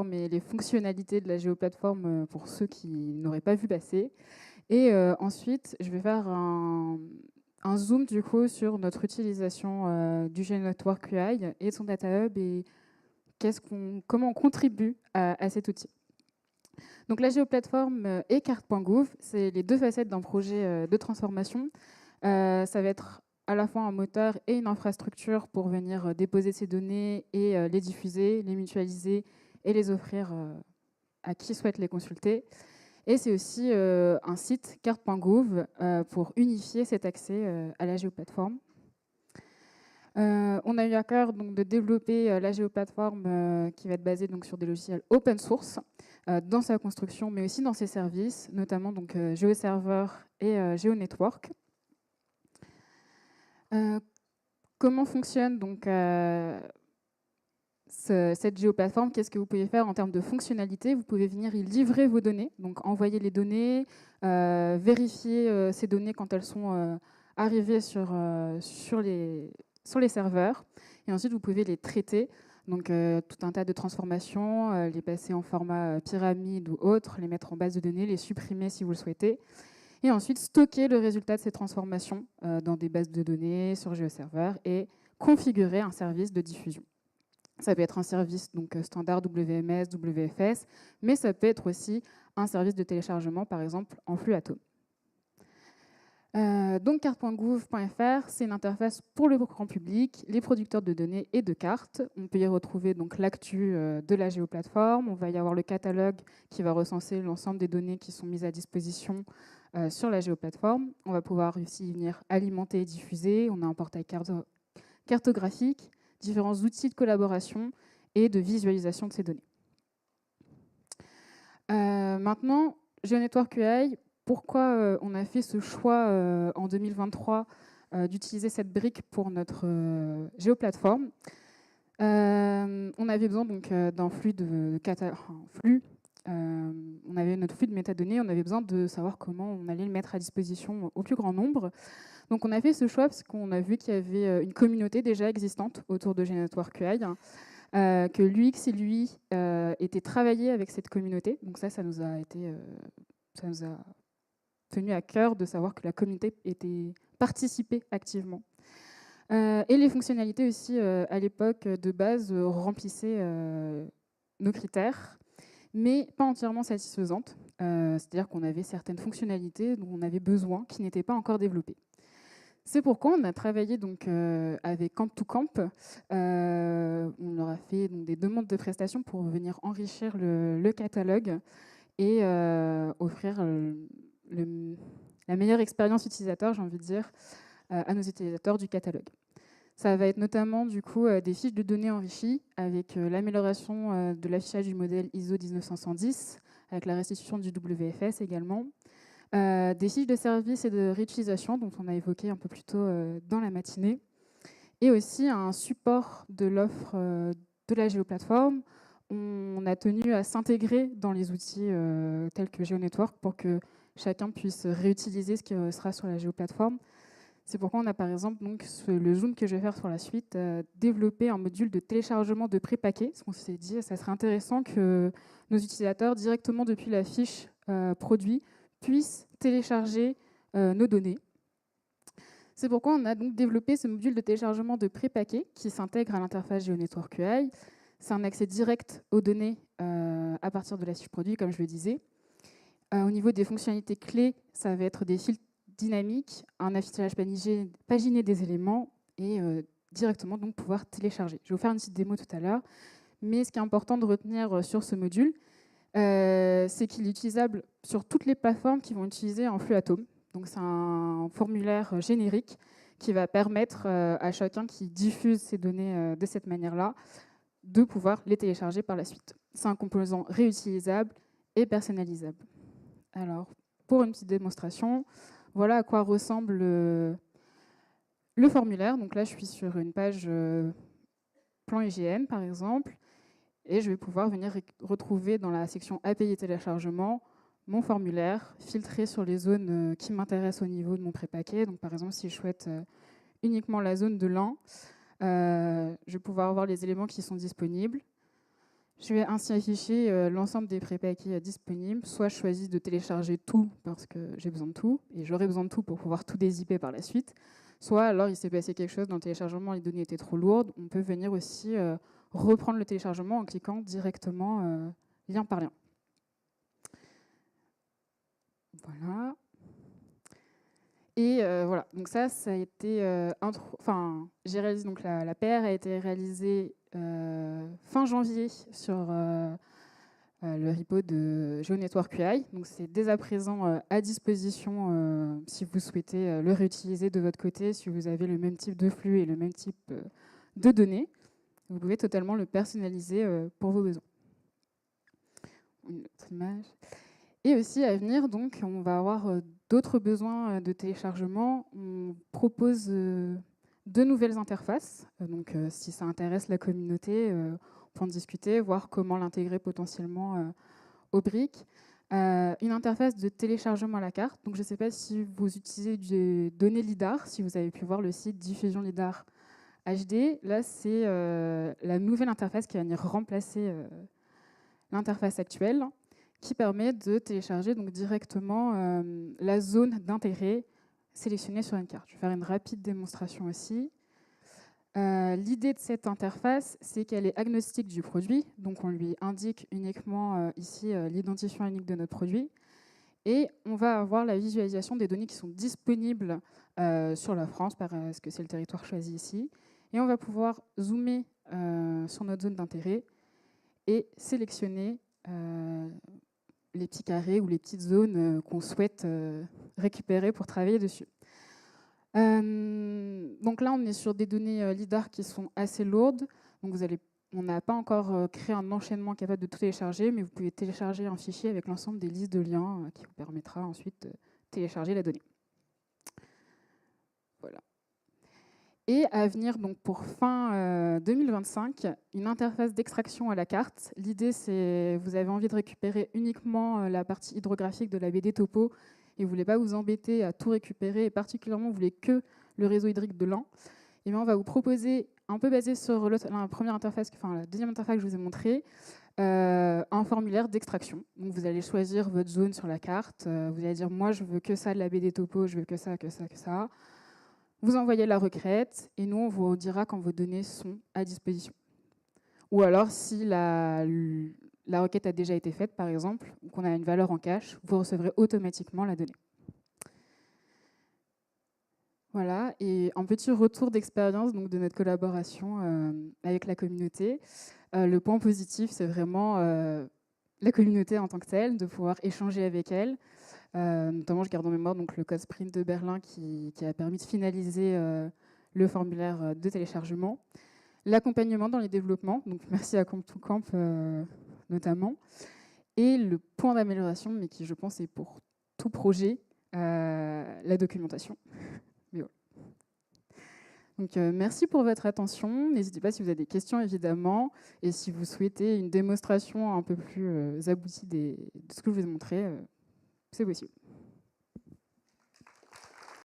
et les fonctionnalités de la géoplateforme pour ceux qui n'auraient pas vu passer. Et ensuite, je vais faire un zoom du coup sur notre utilisation du GeoNetwork UI et de son Data Hub et comment on contribue à cet outil. Donc la géoplateforme et carte.gouv, c'est les deux facettes d'un projet de transformation. Ça va être à la fois un moteur et une infrastructure pour venir déposer ces données et les diffuser, les mutualiser et les offrir à qui souhaite les consulter. Et c'est aussi un site carte.gouv pour unifier cet accès à la géoplateforme. On a eu à cœur donc, de développer la géoplateforme qui va être basée donc, sur des logiciels open source dans sa construction, mais aussi dans ses services, notamment donc, GeoServer et GeoNetwork. Comment fonctionne donc, cette géoplateforme? Qu'est-ce que vous pouvez faire en termes de fonctionnalité? Vous pouvez venir y livrer vos données, donc envoyer les données, vérifier ces données quand elles sont arrivées sur les serveurs. Et ensuite, vous pouvez les traiter. Donc, tout un tas de transformations, les passer en format pyramide ou autre, les mettre en base de données, les supprimer si vous le souhaitez. Et ensuite, stocker le résultat de ces transformations dans des bases de données sur GeoServer et configurer un service de diffusion. Ça peut être un service donc, standard WMS, WFS, mais ça peut être aussi un service de téléchargement, par exemple, en flux Atom. Donc carte.gouv.fr, c'est une interface pour le grand public, les producteurs de données et de cartes. On peut y retrouver donc l'actu de la géoplateforme. On va y avoir le catalogue qui va recenser l'ensemble des données qui sont mises à disposition sur la géoplateforme. On va pouvoir aussi venir alimenter et diffuser. On a un portail cartographique, différents outils de collaboration et de visualisation de ces données. Maintenant, GeoNetwork UI, pourquoi on a fait ce choix en 2023 d'utiliser cette brique pour notre géoplateforme? On avait besoin donc d'un flux on avait notre flux de métadonnées, on avait besoin de savoir comment on allait le mettre à disposition au plus grand nombre. Donc on a fait ce choix parce qu'on a vu qu'il y avait une communauté déjà existante autour de GeoNetwork UI, que l'UX et l'UI étaient travaillés avec cette communauté. Donc ça nous a tenu à cœur de savoir que la communauté était participée activement. Et les fonctionnalités aussi, à l'époque de base, remplissaient nos critères, mais pas entièrement satisfaisantes. C'est-à-dire qu'on avait certaines fonctionnalités dont on avait besoin qui n'étaient pas encore développées. C'est pourquoi on a travaillé donc, avec Camp2Camp. On leur a fait donc, des demandes de prestations pour venir enrichir le catalogue et offrir la meilleure expérience utilisateur, j'ai envie de dire, à nos utilisateurs du catalogue. Ça va être notamment du coup des fiches de données enrichies avec l'amélioration de l'affichage du modèle ISO 19110, avec la restitution du WFS également. Des fiches de service et de réutilisation dont on a évoqué un peu plus tôt dans la matinée, et aussi un support de l'offre de la géoplateforme. On a tenu à s'intégrer dans les outils tels que GeoNetwork pour que chacun puisse réutiliser ce qui sera sur la géoplateforme. C'est pourquoi on a par exemple donc, le zoom que je vais faire sur la suite, développé un module de téléchargement de pré-paquets. Ce qu'on s'est dit, ça serait intéressant que nos utilisateurs, directement depuis la fiche produit, puissent télécharger nos données. C'est pourquoi on a donc développé ce module de téléchargement de pré-paquets qui s'intègre à l'interface GeoNetwork UI. C'est un accès direct aux données à partir de la fiche produit, comme je le disais. Au niveau des fonctionnalités clés, ça va être des filtres dynamiques, un affichage paginé des éléments et directement donc pouvoir télécharger. Je vais vous faire une petite démo tout à l'heure, mais ce qui est important de retenir sur ce module, c'est qu'il est utilisable sur toutes les plateformes qui vont utiliser un flux Atom. Donc c'est un formulaire générique qui va permettre à chacun qui diffuse ces données de cette manière-là de pouvoir les télécharger par la suite. C'est un composant réutilisable et personnalisable. Alors, pour une petite démonstration, voilà à quoi ressemble le formulaire. Donc là, je suis sur une page plan IGN, par exemple, et je vais pouvoir venir retrouver dans la section API téléchargement mon formulaire, filtré sur les zones qui m'intéressent au niveau de mon pré-paquet. Donc par exemple, si je souhaite uniquement la zone de l'an, je vais pouvoir voir les éléments qui sont disponibles. Je vais ainsi afficher l'ensemble des prépaquets disponibles. Soit je choisis de télécharger tout parce que j'ai besoin de tout, et j'aurai besoin de tout pour pouvoir tout dézipper par la suite. Soit alors il s'est passé quelque chose dans le téléchargement, les données étaient trop lourdes. On peut venir aussi reprendre le téléchargement en cliquant directement lien par lien. Voilà. Et voilà, donc ça a été j'ai réalisé, donc la PR a été réalisée fin janvier sur le repo de GeoNetwork UI. Donc c'est dès à présent à disposition si vous souhaitez le réutiliser de votre côté, si vous avez le même type de flux et le même type de données. Vous pouvez totalement le personnaliser pour vos besoins. Une autre image. Et aussi à venir, donc, on va avoir d'autres besoins de téléchargement. On propose deux nouvelles interfaces. Donc, si ça intéresse la communauté, on peut en discuter, voir comment l'intégrer potentiellement aux briques. Une interface de téléchargement à la carte. Donc, je ne sais pas si vous utilisez des données LIDAR, si vous avez pu voir le site Diffusion LIDAR HD. Là, c'est la nouvelle interface qui va venir remplacer l'interface actuelle, qui permet de télécharger donc directement la zone d'intérêt sélectionnée sur une carte. Je vais faire une rapide démonstration aussi. L'idée de cette interface, c'est qu'elle est agnostique du produit, donc on lui indique uniquement ici l'identifiant unique de notre produit, et on va avoir la visualisation des données qui sont disponibles sur la France, parce que c'est le territoire choisi ici, et on va pouvoir zoomer sur notre zone d'intérêt et sélectionner les petits carrés ou les petites zones qu'on souhaite récupérer pour travailler dessus. Donc là, on est sur des données LIDAR qui sont assez lourdes. Donc on n'a pas encore créé un enchaînement capable de tout télécharger, mais vous pouvez télécharger un fichier avec l'ensemble des listes de liens qui vous permettra ensuite de télécharger la donnée. Voilà. Et à venir, donc pour fin 2025, une interface d'extraction à la carte. L'idée, c'est vous avez envie de récupérer uniquement la partie hydrographique de la BD topo et vous ne voulez pas vous embêter à tout récupérer, et particulièrement, vous voulez que le réseau hydrique de l'Ain. Et bien, on va vous proposer, un peu basé sur la première interface, enfin la deuxième interface que je vous ai montrée, un formulaire d'extraction. Donc, vous allez choisir votre zone sur la carte. Vous allez dire, moi, je veux que ça de la BD topo, je veux que ça, que ça, que ça. Vous envoyez la requête et nous, on vous dira quand vos données sont à disposition. Ou alors, si la requête a déjà été faite, par exemple, ou qu'on a une valeur en cache, vous recevrez automatiquement la donnée. Voilà, et un petit retour d'expérience donc, de notre collaboration avec la communauté. Le point positif, c'est vraiment la communauté en tant que telle, de pouvoir échanger avec elle. Notamment, je garde en mémoire donc, le code sprint de Berlin qui a permis de finaliser le formulaire de téléchargement. L'accompagnement dans les développements, donc merci à Camp2Camp notamment. Et le point d'amélioration, mais qui je pense est pour tout projet, la documentation. Mais voilà. Donc, merci pour votre attention. N'hésitez pas si vous avez des questions, évidemment. Et si vous souhaitez une démonstration un peu plus aboutie de ce que je vous ai montré, c'est possible.